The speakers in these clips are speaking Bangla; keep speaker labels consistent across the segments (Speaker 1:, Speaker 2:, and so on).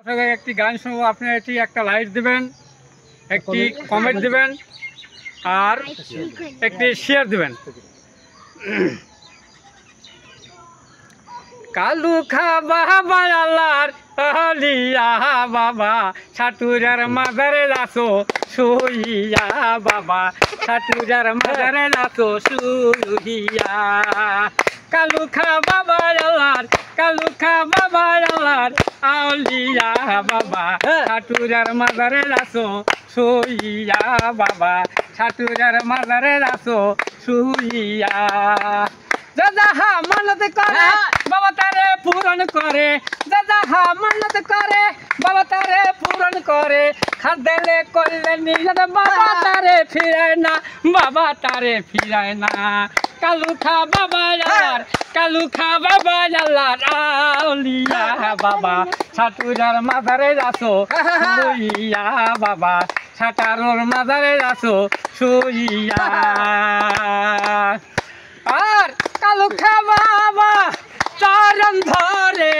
Speaker 1: একটি গান শুনবো, আপনি এটি একটা লাইক দিবেন, একটি কমেন্ট দিবেন আর একটি শেয়ার দিবেন। কালু খা বাবা আল্লাহর আলিয়া বাবা ছাটুরার মাজারে লাসো শুইয়া বাবা ছাটুরার মাজারে লাসো শুইয়া। কালু খা বাবা আল্লাহর কালু খা বাবা আল্লাহর আলিয়া বাবা ছাটুরার মাজারে লাসো শুইয়া বাবা ছাটুরার মাজারে লাসো শুইয়া। যাহা মানত করে বাবা তারে পূরণ করে, যাহা মানত করে বাবা তারে পূরণ করে। খাদেলে করলে নিজের বাবা তারে ফিরায় না, বাবা তারে ফিরায় না। কালু খা বাবা আল্লাহর কালু খা বাবা আল্লাহর আউলিয়া বাবা ছাটুরার মাজারে যাসো শুইয়া বাবা ছাটারোর মাজারে যাসো শুইয়া। আর কালু খা বাবা চরণ ধরে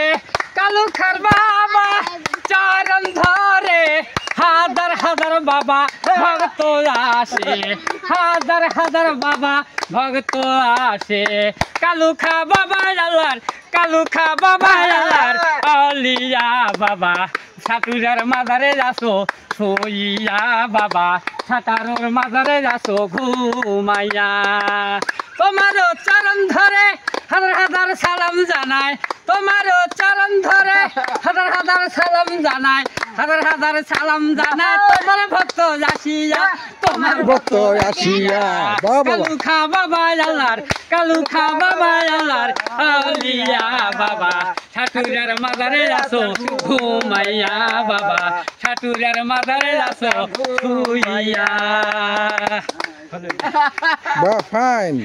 Speaker 1: কালু খার বাবা চরণ ধরে হাজার হাজার বাবা ভক্ত আসে, হাজার হাজার বাবা ভক্ত আসে। কালু খা বাবা আল্লাহর কালু খা বাবা আল্লাহর আলিয়া বাবা ছাটুরার মাজারে যাসো শুইয়া বাবা ছাটারোর মাজারে যাসো ঘুমাইয়া। তোমারও চরণ ধরে হাজার হাজার সালাম জানায়, তোমারও চরণ ধরে হাজার হাজার সালাম জানায়, হাজার হাজার সালাম জানায়। তোমার ভক্ত আসিয়া তোমার ভক্ত আসিয়া কালু খা বাবা আল্লাহর কালু খা বাবা আল্লাহর আউলিয়া বাবা ছাটুরার মাজারে যাসো ঘুমাইয়া বাবা ছাটুরার মাজারে যাসো শুইয়া।
Speaker 2: ফাইন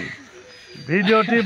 Speaker 2: ভিডিওটি